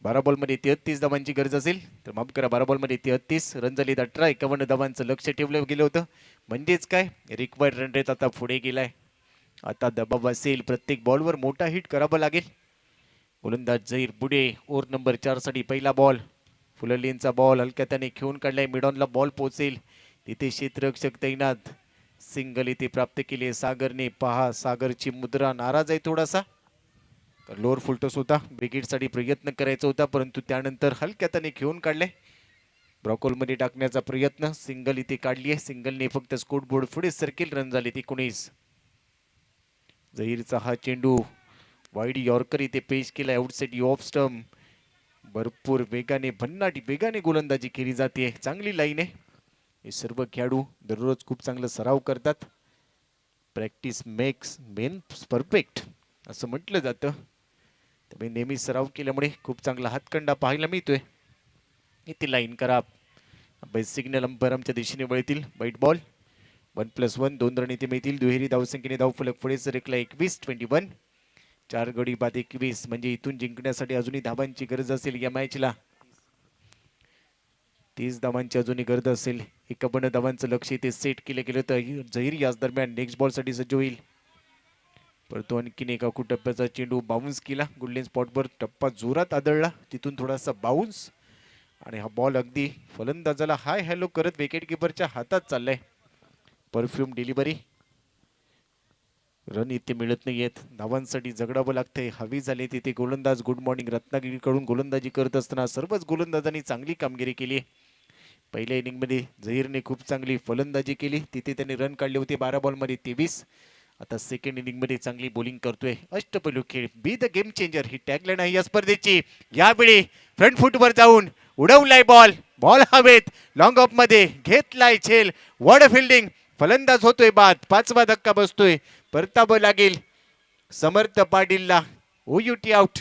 12 बॉल मध्ये 33 धावांची गरज असेल तर माफ करा, 12 बॉल मध्ये 33 रन झाले. 18 51 धावांचं लक्ष ठेवलं गेलं होतं. म्हणजेच काय, रिक्वायर्ड रन रेट आता पुढे गेलाय. आता दबाव असेल, प्रत्येक बॉलवर मोठा हिट करावा लागेल. गोलंदाज झहीर बुडे. ओव्हर नंबर 4 साठी पहिला बॉल. फुलरलीनचा बॉल हलक्या त्याने खेळून काढलाय. मिडॉनला बॉल पोहोचेल, तिथे क्षेत्ररक्षक तैनात. सिंगल इथे प्राप्त केली सागरने. पहा सागरची मुद्रा, नाराज आहे थोडासा. लोअर फुलटस होता, विकेटसाठी प्रयत्न करायचा होता, परंतु त्यानंतर हलक्या त्याने खेळून काढले. ब्रॉकोलमध्ये टाकण्याचा प्रयत्न, सिंगल इथे काढली आहे. सिंगलने फक्त स्कोर बोर्ड पुढे सरकेल. रन झाले 19. झहीरचा हा चेंडू वाईड यॉर्कर इथे पेश केला. Outside off stump. भरपूर वेगाने, भन्नाट वेगाने गोलंदाजी केली जाते. चांगली लाईन आहे. हे सर्व खेळाडू दररोज खूप चांगला सराव करतात. प्रॅक्टिस मेक्स मेन परफेक्ट असं म्हटलं जातं. त्यामुळे नेहमी सराव केल्यामुळे खूप चांगला हातखंडा पाहायला मिळतोय. इथे लाईन करा. सिग्नल अंपायर आमच्या दिशेने वळतील. वाईट बॉल. 1+1 2 रन इथे मिळतील. दुहेरी धावसंख्येने धावफलक पुढे सरकला. 21-21. 4 गडी बाद 21. म्हणजे इथून जिंकण्यासाठी अजूनही धावांची गरज असेल या मॅचला. 30 धावांची अजूनही गरज असेल. 51 धावांचं लक्ष इथे सेट केलं गेलं तर झहीर याच दरम्यान नेक्स्ट बॉल साठी सज्ज होईल. परंतु आणखीन एका टप्प्याचा चेंडू बाउन्स केला. गुडलेन स्पॉटवर टप्पा जोरात आदळला, तिथून थोडासा बाउन्स आणि हा बॉल अगदी फलंदाजाला हाय हॅलो करत विकेट किपरच्या हातात चाललाय. Perfume delivery. रन इथे मिळत नाहीयेत. धावांसाठी झगडावं लागतंय. हवी झाली तिथे गोलंदाज गुड मॉर्निंग रत्नागिरीकडून गोलंदाजी करत असताना सर्वच गोलंदाजांनी चांगली कामगिरी केली. पहिल्या इनिंग मध्ये झहीरने खूप चांगली फलंदाजी केली, तिथे त्याने रन काढले होते 12 बॉल मध्ये 23. आता सेकंड इनिंग मध्ये चांगली बॉलिंग करतोय. अष्टपैलू खेळ, बी the game changer he tagline आहे या स्पर्धेची. यावेळी फ्रंट फुटवर जाऊन उडवलाय बॉल, बॉल हवेत, लॉंग ऑफ मध्ये घेतलाय झेल, वॉड फिल्डिंग, फलंदाज होतोय बाद, 5वा धक्का बसतोय, परतावं लागेल समर्थ पाटीलला. OUT out.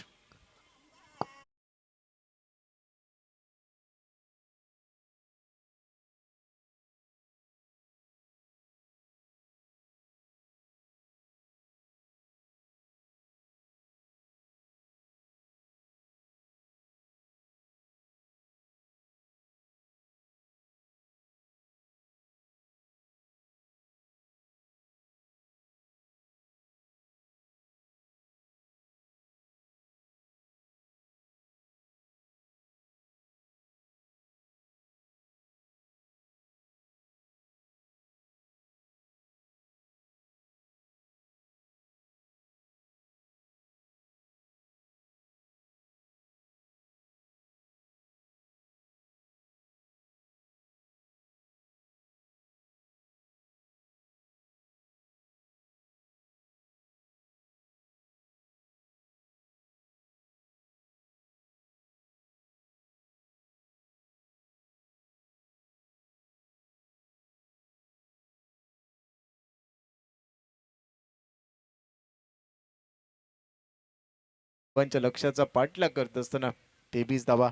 पंच्या लक्षाचा पाठलाग करत असताना 23 धावा.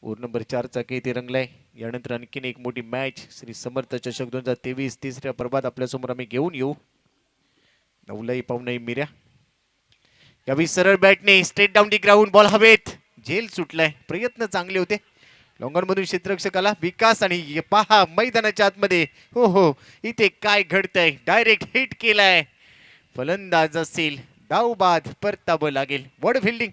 ओव्हर नंबर 4 चा इथे रंगलाय. यानंतर आणखीन एक मोठी मॅच श्री समर्थ चषक 2023 तिसऱ्या प्रभात आपल्या समोर आम्ही घेऊन येऊ. नवलाई पावनाई मिऱ्या यावी सरळ बॅटने straight down the ground, ball हवेत, झेल सुटलाय. प्रयत्न चांगले होते लॉंगॉन मधून क्षेत्ररक्षकाला विकास, आणि पहा मैदानाच्या आतमध्ये हो हो इथे काय घडतंय. डायरेक्ट हिट केलाय, फलंदाज असेल, धाव बाद, परतावं लागेल, वॉड फिल्डिंग.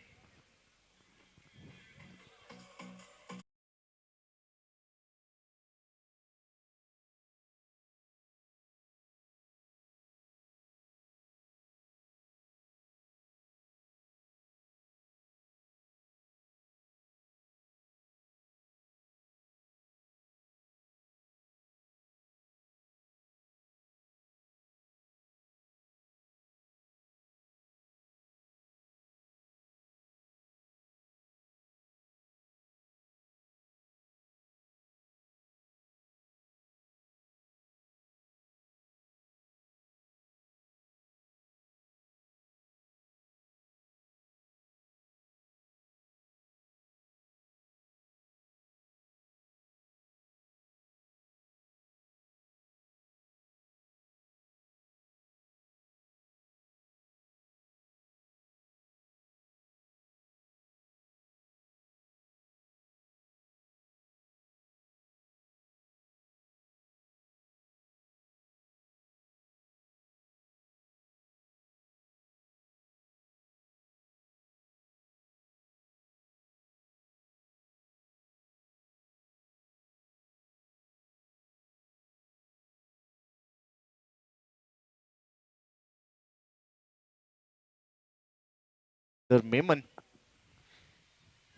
तर मेमन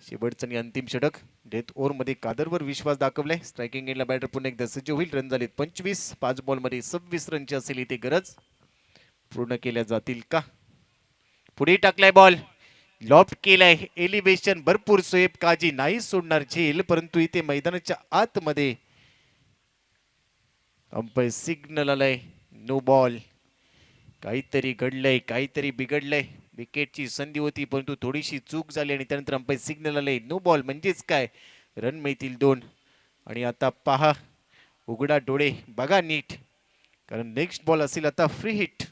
शेवटचं आणि अंतिम षटक. डेथ ओव्हर मध्ये कादरवर विश्वास दाखवलाय. स्ट्रायकिंग एंडला बॅटर पुन्हा एकदा सज्ज होईल. रन झालेत 25. 5 बॉल मध्ये 26 रनची असेल इथे गरज. पूर्ण केल्या जातील का? पुढे टाकलाय बॉल, लॉफ्ट केलाय, एलिव्हेशन भरपूर, सोएब काजी नाही सोडणार झेल, परंतु इथे मैदानाच्या आतमध्ये अंपायर सिग्नल आलाय, नो बॉल. काहीतरी घडलंय, काहीतरी बिघडलंय. विकेटची संधी होती परंतु थोडीशी चूक झाली आणि त्यानंतर अंपायर सिग्नल आले, नो बॉल. म्हणजेच काय, रन मिळतील 2. आणि आता पहा, उघडा डोळे, बघा नीट, कारण नेक्स्ट बॉल असेल आता फ्री हिट.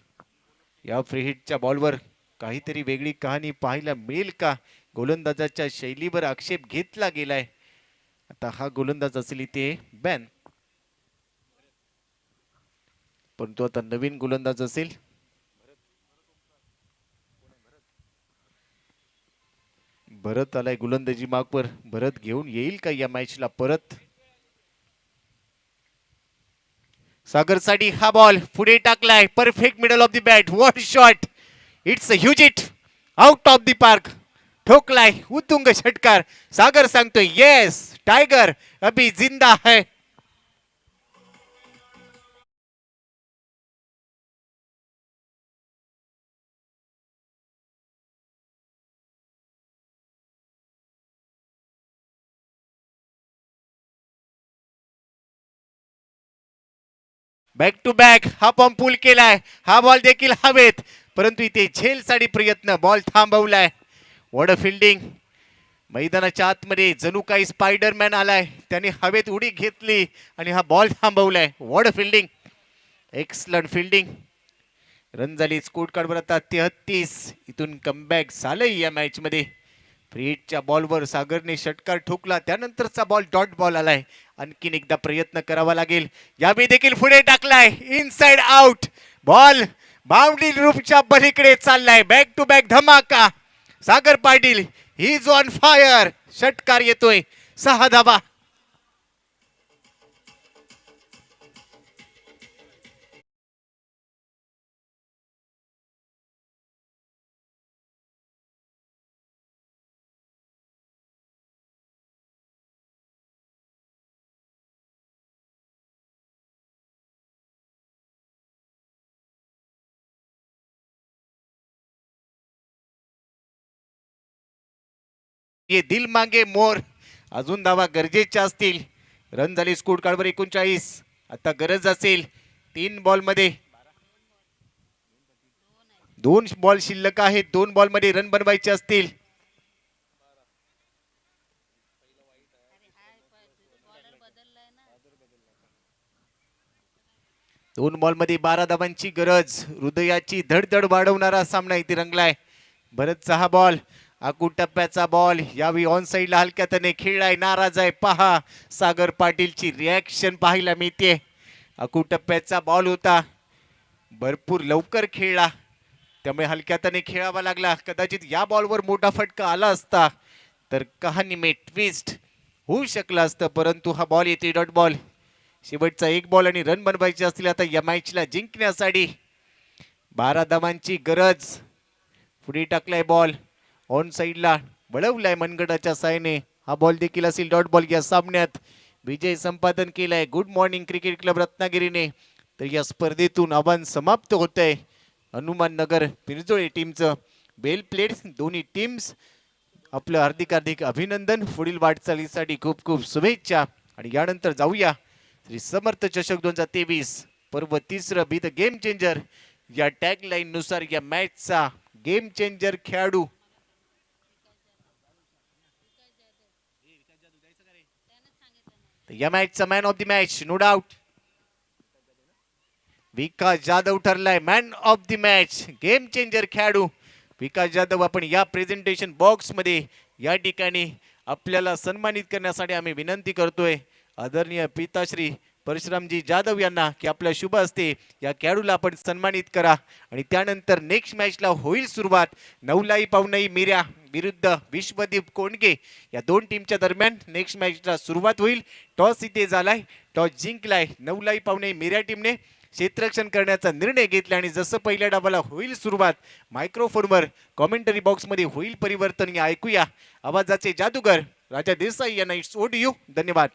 या फ्री हिटच्या बॉलवर काहीतरी वेगळी कहाणी पाहायला मिळेल का? गोलंदाजाच्या शैलीवर आक्षेप घेतला गेलाय. आता हा गोलंदाज असेल इथे बॅन, परंतु आता नवीन गोलंदाज असेल. भरत आलाय गोलंदाजी मागवर. भरत घेऊन येईल का या मॅचला परत? सागर साठी हा बॉल पुढे टाकलाय, perfect middle of the bat, what shot, it's a huge hit, out of the park. ठोकलाय उत्तुंग षटकार. सागर सांगतोय येस टायगर अभी जिंदा है. बॅक टू बॅक हा पंप पूल केलाय. हा बॉल देखील हवेत परंतु इथे झेलसाठी प्रयत्न. बॉल थांबवलाय. What fielding. मैदानाच्या आतमध्ये जणू काही स्पायडरमॅन आलाय. त्याने हवेत उडी घेतली आणि हा बॉल थांबवलाय. What fielding. Excellent fielding. Run झाली स्कोर कार्डवर आता 33. इथून कमबॅक झालंय या मॅच मध्ये. फ्रीटच्या बॉलवर सागरने षटकार ठोकला. त्यानंतरचा बॉल डॉट बॉल आलाय. आणखीन एकदा प्रयत्न करावा लागेल. यावेळी देखील पुढे टाकलाय. Inside out. बॉल बाउंड्री लूपच्या पलीकडे चाललाय. बॅक टू बॅक धमाका. Sagar Patil he is on fire. षटकार येतोय. 6 धावा. ये दिल मागे मोर. अजून धावा गरजेच्या असतील. रन झाली स्कोर कार्डवर 39. आता गरज असेल 3 बॉल मध्ये. 2 बॉल शिल्लक आहेत. 2 बॉल मध्ये रन बनवायचे असतील. दोन बॉल मध्ये 12 धावांची गरज. हृदयाची धडधड वाढवणारा सामना इथे रंगलाय. भरतचा हा बॉल आकू टप्प्याचा बॉल. यावेळी ऑन साइडला हलक्यातने खेळलाय. नाराज आहे. पहा सागर पाटीलची रिॲक्शन पाहायला मिळते. आकू टप्प्याचा बॉल होता. भरपूर लवकर खेळला त्यामुळे हलक्यातने खेळावा लागला. कदाचित या बॉलवर मोठा फटका आला असता तर कहाणी में ट्विस्ट होऊ शकला असतं. परंतु हा बॉल येते डॉट बॉल. शेवटचा 1 बॉल आणि रन बनवायचे असतील आता या मॅचला जिंकण्यासाठी. 12 धावांची गरज. पुढे टाकलाय बॉल. ऑन साइडला वळवलाय मनगडाच्या सायने. हा बॉल देखील असेल डॉट बॉल. या सामन्यात विजय संपादन केलाय गुड मॉर्निंग क्रिकेट क्लब रत्नागिरीने. तर या स्पर्धेतून आव्हान समाप्त होतंय. हनुमान नगर पिरजोळे टीमचं. वेल प्लेड दोन्ही टीम्स. आपलं हार्दिक अभिनंदन. पुढील वाटचालीसाठी खूप खूप शुभेच्छा. आणि यानंतर जाऊया श्री समर्थ चषक 2023 पर्व 3 बी द गेम चेंजर या टॅगलाईन नुसार या मॅचचा गेम चेंजर खेळाडू या मॅचचा man of the match no doubt Vikas Jadhav ठरलाय man of the match. Game changer खेळाडू विकास जाधव आपण या प्रेझेंटेशन बॉक्स मध्ये या ठिकाणी आपल्याला सन्मानित करण्यासाठी आम्ही विनंती करतोय आदरणीय पिताश्री परशुरामजी जाधव यांना की आपल्या शुभ हस्ते या खेळाडूला आपण सन्मानित करा. आणि त्यानंतर नेक्स्ट मॅचला होईल सुरुवात. नवलाई पावनई मिऱ्या विरुद्ध विश्वदीप कोंडगे या 2 टीमच्या दरम्यान नेक्स्ट मॅचला सुरुवात होईल. टॉस इथे झालाय. टॉस जिंकलाय नवलाई पावनई मिऱ्या टीमने. क्षेत्ररक्षण करण्याचा निर्णय घेतला आणि जसं पहिल्या डावाला होईल सुरुवात मायक्रोफोनवर कॉमेंटरी बॉक्समध्ये होईल परिवर्तन. या ऐकूया आवाजाचे जादूगर राजा देसाई यांना. इट्स ओड यू. धन्यवाद.